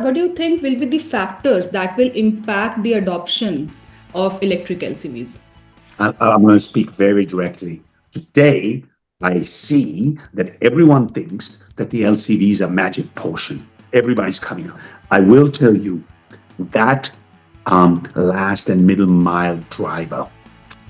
What do you think will be the factors that will impact the adoption of electric LCVs? I'm going to speak very directly. Today, I see that everyone thinks that the LCV is a magic potion. Everybody's coming up. I will tell you that last and middle mile driver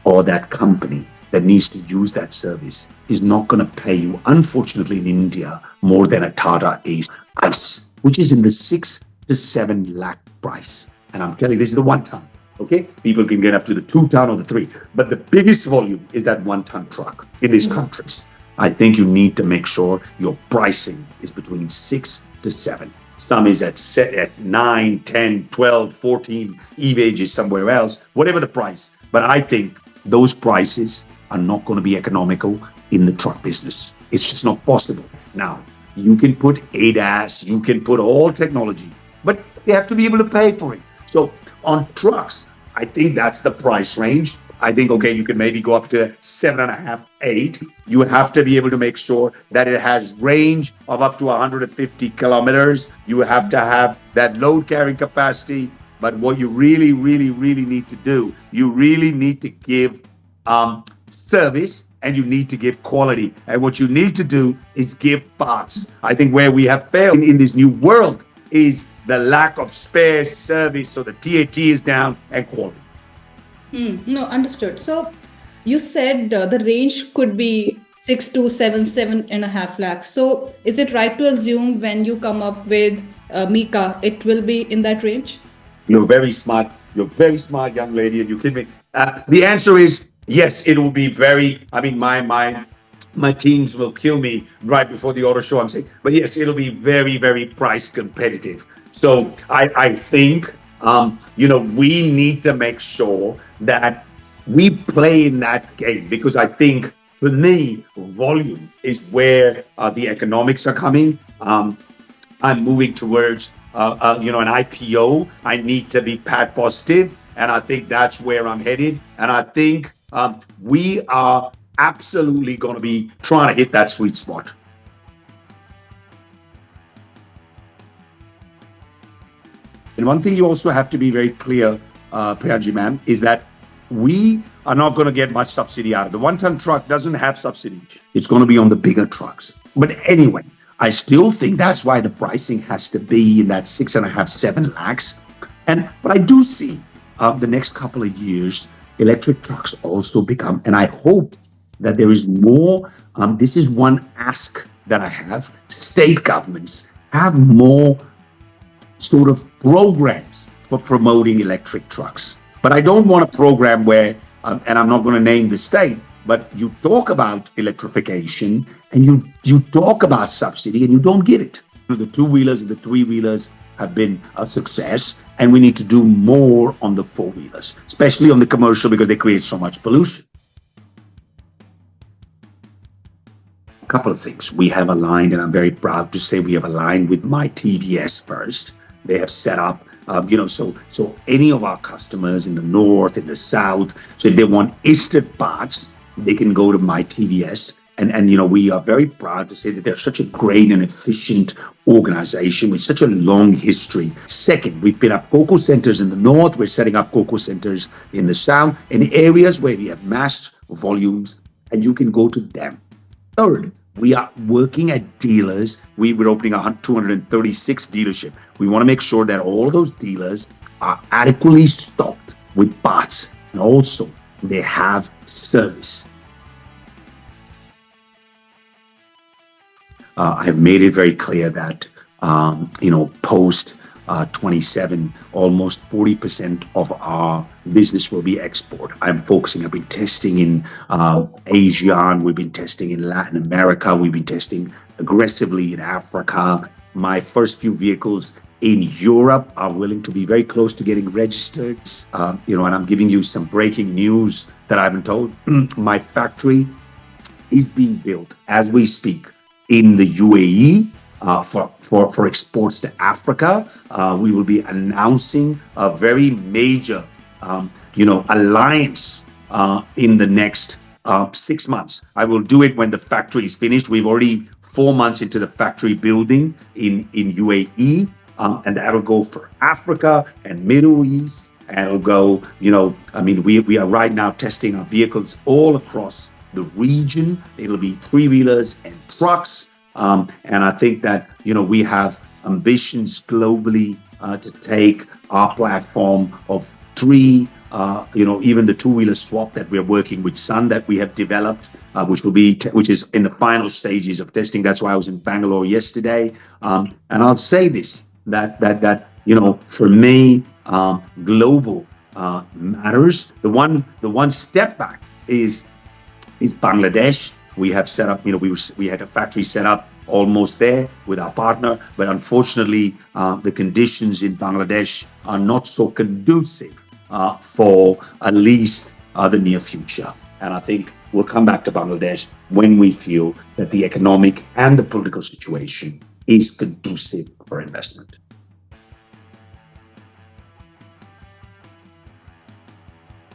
or that company that needs to use that service is not going to pay you, unfortunately, in India, more than a Tata Ice, which is in the 6 to 7 lakh price. And I'm telling you, this is the 1 ton. Okay, people can get up to the 2 ton or the 3, but the biggest volume is that 1 ton truck in these countries. I think you need to make sure your pricing is between 6 to 7. Some is at 9, 10, 12, 14. E-Wage is somewhere else, whatever the price. But I think those prices are not going to be economical in the truck business. It's just not possible. Now, you can put ADAS, you can put all technology, but they have to be able to pay for it. So on trucks, I think that's the price range. I think, okay, you can maybe go up to 7.5, 8. You have to be able to make sure that it has range of up to 150 kilometers. You have to have that load carrying capacity. But what you really, really, really need to do, you really need to give service and you need to give quality. And what you need to do is give parts. I think where we have failed in this new world is the lack of spare service. So the TAT is down and quality. No, understood. So you said the range could be 6 to 7 lakhs. So is it right to assume when you come up with Mika, it will be in that range? You're very smart. You're very smart, young lady, and you kid me. The answer is yes. It will be very. I mean, my teams will kill me right before the auto show. I'm saying, but yes, it'll be very, very price competitive. So I think we need to make sure that we play in that game, because I think for me, volume is where the economics are coming. I'm moving towards an IPO. I need to be PAT positive, and I think that's where I'm headed. And I think we are absolutely going to be trying to hit that sweet spot. And one thing you also have to be very clear, Priyanji ma'am, is that we are not going to get much subsidy out of the 1 ton truck. Doesn't have subsidy. It's going to be on the bigger trucks. But anyway, I still think that's why the pricing has to be in that 6.5, 7 lakhs. But I do see the next couple of years, electric trucks also become, and I hope that there is more. This is one ask that I have. State governments have more sort of programs for promoting electric trucks. But I don't want a program where, and I'm not going to name the state, but you talk about electrification and you talk about subsidy and you don't get it. The 2-wheelers and the 3-wheelers have been a success, and we need to do more on the 4-wheelers, especially on the commercial, because they create so much pollution. A couple of things. We have aligned, and I'm very proud to say we have aligned with my TVS first. They have set up, so any of our customers in the north, in the south, so if they want instant parts, they can go to my TVS. And we are very proud to say that they're such a great and efficient organization with such a long history. Second, we've been up COCO centers in the north. We're setting up COCO centers in the south, in areas where we have mass volumes, and you can go to them. Third, we are working at dealers. We're opening 236 dealerships. We want to make sure that all those dealers are adequately stocked with parts, and also they have service. I have made it very clear that, post 27, almost 40% of our business will be export. I've been testing in Asia, we've been testing in Latin America, we've been testing aggressively in Africa. My first few vehicles in Europe are willing to be very close to getting registered. And I'm giving you some breaking news that I haven't told. My factory is being built as we speak in the UAE for exports to Africa. We will be announcing a very major, alliance in the next 6 months. I will do it when the factory is finished. We've already 4 months into the factory building in UAE. and that'll go for Africa and Middle East, and it'll go, we are right now testing our vehicles all across the region. It'll be three-wheelers and trucks, and I think that, we have ambitions globally to take our platform of three, even the two-wheeler swap that we're working with Sun that we have developed, which is in the final stages of testing. That's why I was in Bangalore yesterday. And I'll say this, that for me, global matters. The one step back is Bangladesh. We have set up, we had a factory set up almost there with our partner, but unfortunately, the conditions in Bangladesh are not so conducive for at least the near future. And I think we'll come back to Bangladesh when we feel that the economic and the political situation is conducive for investment.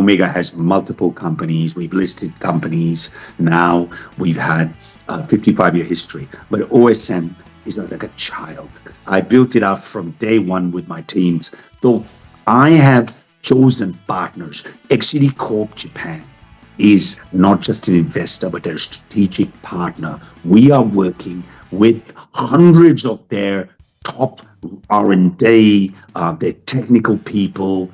Omega has multiple companies. We've listed companies now. We've had a 55-year history. But OSM is like a child. I built it up from day one with my teams. So I have chosen partners. XCD Corp Japan is not just an investor, but they're a strategic partner. We are working with hundreds of their top R&D, their technical people,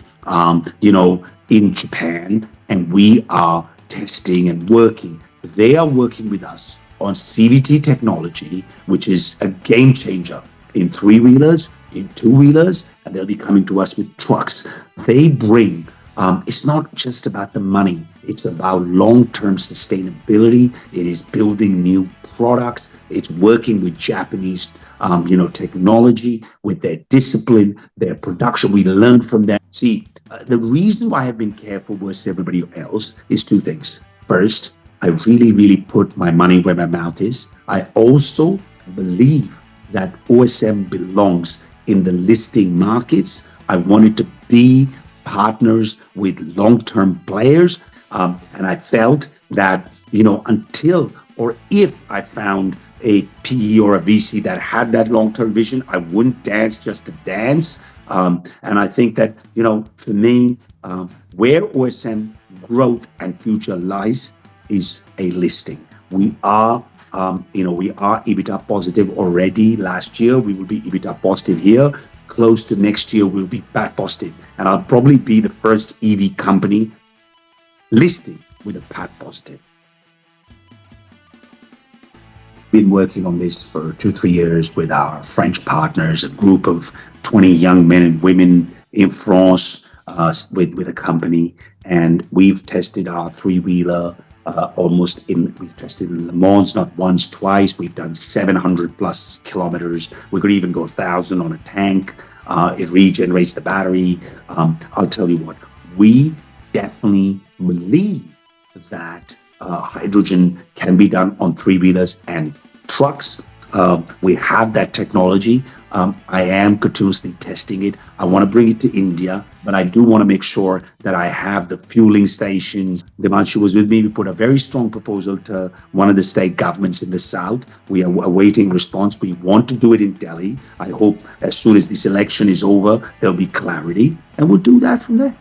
in Japan, and we are testing and working. They are working with us on CVT technology, which is a game changer in three-wheelers, in two-wheelers, and they'll be coming to us with trucks. They bring, it's not just about the money, it's about long-term sustainability. It is building new products. It's working with Japanese technology, with their discipline, their production. We learn from them. See, the reason why I've been careful versus everybody else is two things. First, I really, really put my money where my mouth is. I also believe that OSM belongs in the listing markets. I wanted to be partners with long-term players. And I felt that, until or if I found a PE or a VC that had that long-term vision, I wouldn't dance just to dance. And I think that, for me, where OSM growth and future lies is a listing. We are EBITDA positive already last year. We will be EBITDA positive here. Close to next year, we'll be PAT positive. And I'll probably be the first EV company listing with a PAT positive. Been working on this for 2-3 years with our French partners, a group of 20 young men and women in France with a company, and we've tested our three-wheeler we've tested in Le Mans not once, twice. We've done 700 plus kilometers. We could even go 1,000 on a tank. It regenerates the battery. I'll tell you what, we definitely believe that hydrogen can be done on three-wheelers and trucks. We have that technology. I am continuously testing it. I want to bring it to India, but I do want to make sure that I have the fueling stations. Devanshu was with me. We put a very strong proposal to one of the state governments in the south. We are awaiting response. We want to do it in Delhi. I hope as soon as this election is over, there'll be clarity, and we'll do that from there.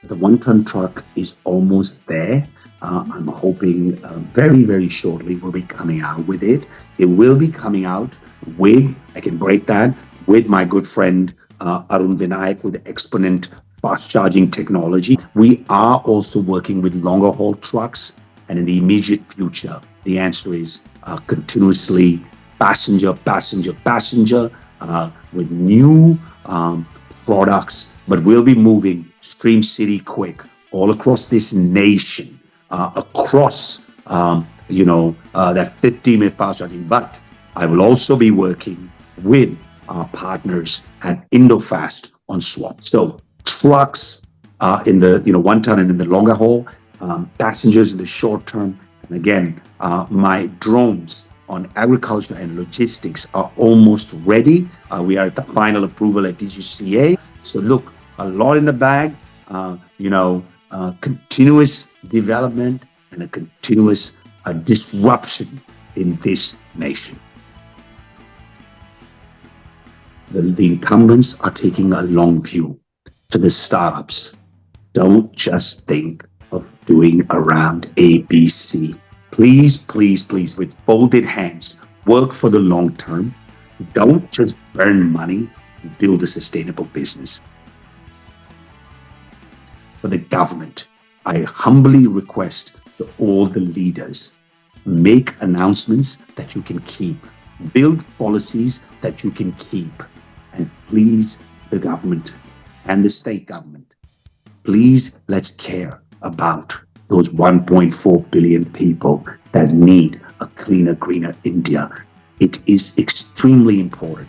The one-ton truck is almost there. I'm hoping very, very shortly we'll be coming out with it. It will be coming out with, I can break that, with my good friend Arun Vinayak with Exponent fast charging technology. We are also working with longer haul trucks, and in the immediate future, the answer is continuously passenger with new products, but we'll be moving Stream City quick all across this nation, across that 15-minute fast charging. But I will also be working with our partners at Indofast on swap. So trucks in the one ton and in the longer haul, passengers in the short term, and again, my drones on agriculture and logistics are almost ready. We are at the final approval at DGCA. So look, a lot in the bag, continuous development and a continuous disruption in this nation. The incumbents are taking a long view. To the startups, don't just think of doing around ABC. Please, please, please, with folded hands, work for the long term. Don't just burn money and build a sustainable business. For the government, I humbly request to all the leaders, make announcements that you can keep, build policies that you can keep, and please, the government and the state government, please let's care about those 1.4 billion people that need a cleaner, greener India. It is extremely important